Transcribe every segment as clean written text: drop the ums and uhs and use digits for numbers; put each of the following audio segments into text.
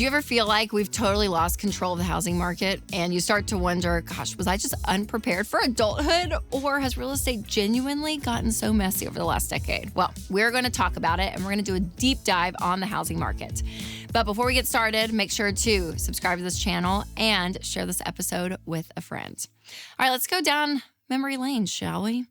Do you ever feel like we've totally lost control of the housing market and you start to wonder, gosh, was I just unprepared for adulthood, or has real estate genuinely gotten so messy over the last decade? Well, we're going to talk about it, and we're going to do a deep dive on the housing market. But before we get started, make sure to subscribe to this channel and share this episode with a friend. All right, let's go down memory lane, shall we?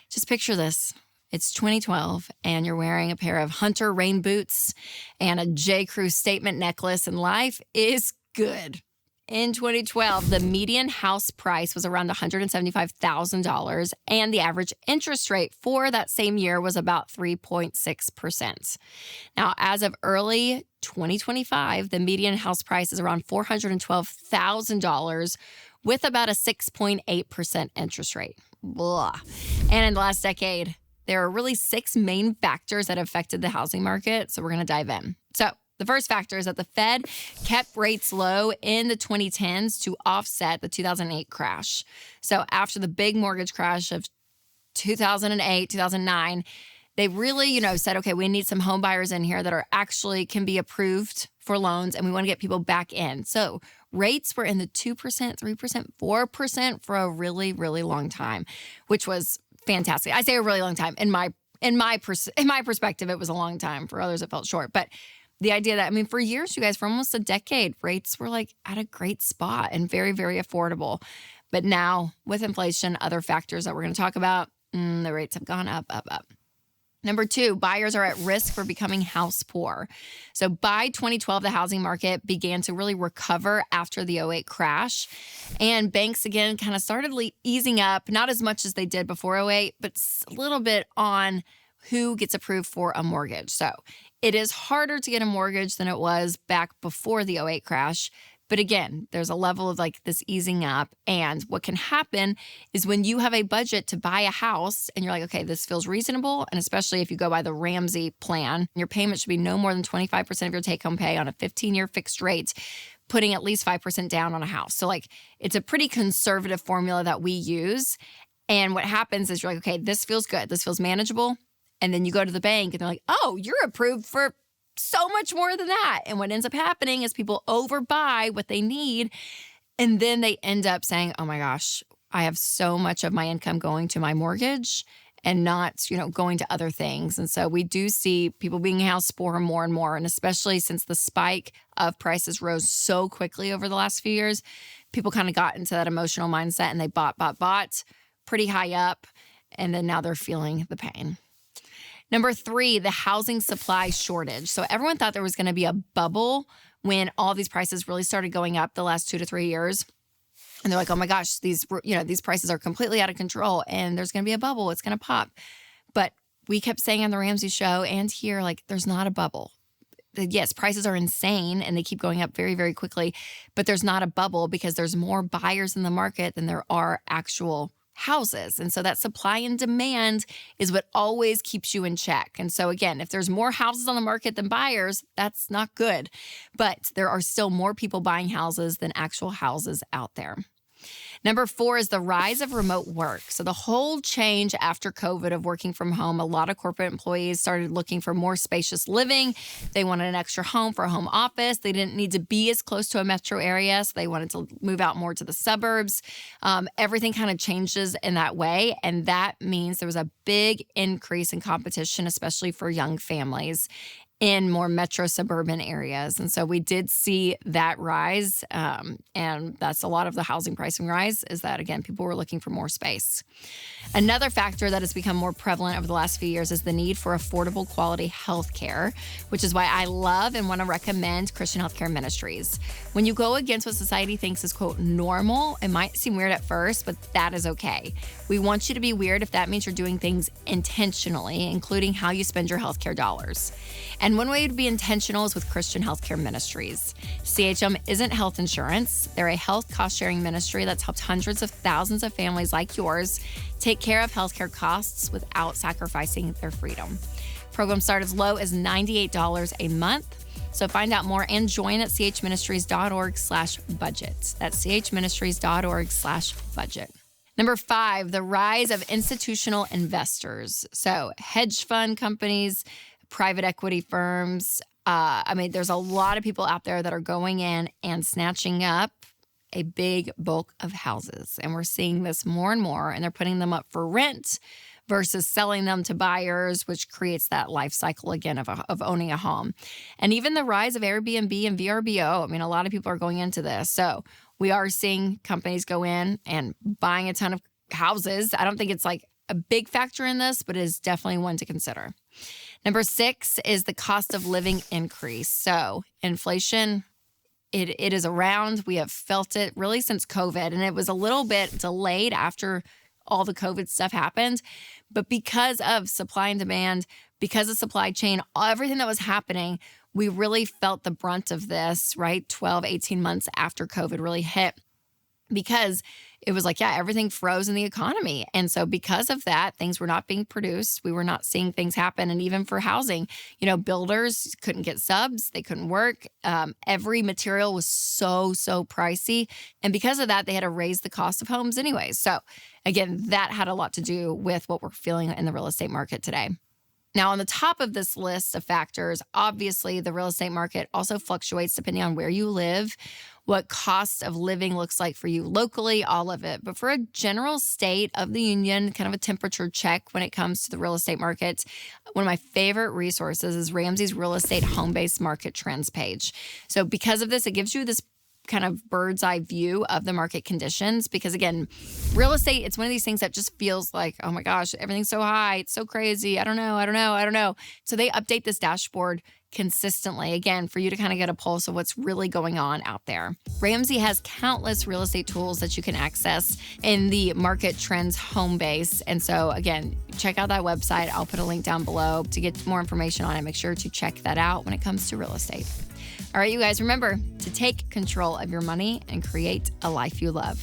Just picture this. It's 2012, and you're wearing a pair of Hunter rain boots and a J. Crew statement necklace, and life is good. In 2012, the median house price was around $175,000, and the average interest rate for that same year was about 3.6%. Now, as of early 2025, the median house price is around $412,000 with about a 6.8% interest rate. Blah. And in the last decade, there are really 6 main factors that affected the housing market, so we're going to dive in. So the first factor is that the Fed kept rates low in the 2010s to offset the 2008 crash. So after the big mortgage crash of 2008, 2009, they really, said, okay, we need some home buyers in here that are actually can be approved for loans, and we want to get people back in. So rates were in the 2%, 3%, 4% for a really, really long time, which was fantastic. I say a really long time. In my perspective, it was a long time. For others, it felt short. But the idea that, for years, you guys, for almost a decade, rates were like at a great spot and very, very affordable. But now with inflation, other factors that we're going to talk about, the rates have gone up, up, up. Number 2, buyers are at risk for becoming house poor. So by 2012, the housing market began to really recover after the 2008 crash. And banks, again, kind of started easing up, not as much as they did before 2008, but a little bit on who gets approved for a mortgage. So it is harder to get a mortgage than it was back before the 2008 crash. But again, there's a level of this easing up. And what can happen is when you have a budget to buy a house and you're like, okay, this feels reasonable. And especially if you go by the Ramsey plan, your payment should be no more than 25% of your take-home pay on a 15-year fixed rate, putting at least 5% down on a house. So it's a pretty conservative formula that we use. And what happens is you're like, okay, this feels good. This feels manageable. And then you go to the bank and they're like, oh, you're approved for so much more than that. And what ends up happening is people overbuy what they need. And then they end up saying, oh my gosh, I have so much of my income going to my mortgage and not, going to other things. And so we do see people being house poor more and more. And especially since the spike of prices rose so quickly over the last few years, people kind of got into that emotional mindset and they bought pretty high up. And then now they're feeling the pain. Number 3, the housing supply shortage. So everyone thought there was going to be a bubble when all these prices really started going up the last 2 to 3 years. And they're like, oh my gosh, these prices are completely out of control and there's going to be a bubble. It's going to pop. But we kept saying on the Ramsey show and here, there's not a bubble. Yes, prices are insane and they keep going up very, very quickly, but there's not a bubble because there's more buyers in the market than there are actual houses. And so that supply and demand is what always keeps you in check. And so again, if there's more houses on the market than buyers, that's not good. But there are still more people buying houses than actual houses out there. Number 4 is the rise of remote work. So the whole change after COVID of working from home, a lot of corporate employees started looking for more spacious living. They wanted an extra home for a home office. They didn't need to be as close to a metro area, so they wanted to move out more to the suburbs. Everything kind of changes in that way, and that means there was a big increase in competition, especially for young families in more metro suburban areas. And so we did see that rise. And that's a lot of the housing pricing rise is that, again, people were looking for more space. Another factor that has become more prevalent over the last few years is the need for affordable quality health care, which is why I love and want to recommend Christian Healthcare Ministries. When you go against what society thinks is, quote, normal, it might seem weird at first, but that is okay. We want you to be weird if that means you're doing things intentionally, including how you spend your healthcare dollars. And one way to be intentional is with Christian Healthcare Ministries. CHM isn't health insurance. They're a health cost-sharing ministry that's helped hundreds of thousands of families like yours take care of healthcare costs without sacrificing their freedom. Programs start as low as $98 a month. So find out more and join at chministries.org/budget. That's chministries.org/budget. Number 5, the rise of institutional investors. So hedge fund companies, private equity firms, I mean, there's a lot of people out there that are going in and snatching up a big bulk of houses. And we're seeing this more and more, and they're putting them up for rent versus selling them to buyers, which creates that life cycle again of owning a home. And even the rise of Airbnb and VRBO. I mean, a lot of people are going into this. So we are seeing companies go in and buying a ton of houses. I don't think it's like a big factor in this, but it is definitely one to consider. Number 6 is the cost of living increase. So inflation, it is around. We have felt it really since COVID, and it was a little bit delayed after all the COVID stuff happened. But because of supply and demand, because of supply chain, everything that was happening, we really felt the brunt of this, right? 12, 18 months after COVID really hit, because it was like, yeah, everything froze in the economy. And so because of that, things were not being produced. We were not seeing things happen. And even for housing, builders couldn't get subs. They couldn't work. Every material was so pricey. And because of that, they had to raise the cost of homes anyways. So again, that had a lot to do with what we're feeling in the real estate market today. Now, on the top of this list of factors, obviously the real estate market also fluctuates depending on where you live, what cost of living looks like for you locally, all of it. But for a general state of the union, kind of a temperature check when it comes to the real estate market, one of my favorite resources is Ramsey's Real Estate Home-Based Market Trends page. So because of this, it gives you this kind of bird's eye view of the market conditions, because again, real estate, it's one of these things that just feels like, oh my gosh, everything's so high. It's so crazy. I don't know. So they update this dashboard consistently, again, for you to kind of get a pulse of what's really going on out there. Ramsey has countless real estate tools that you can access in the Market Trends home base. And so again, check out that website. I'll put a link down below to get more information on it. Make sure to check that out when it comes to real estate. All right, you guys, remember to take control of your money and create a life you love.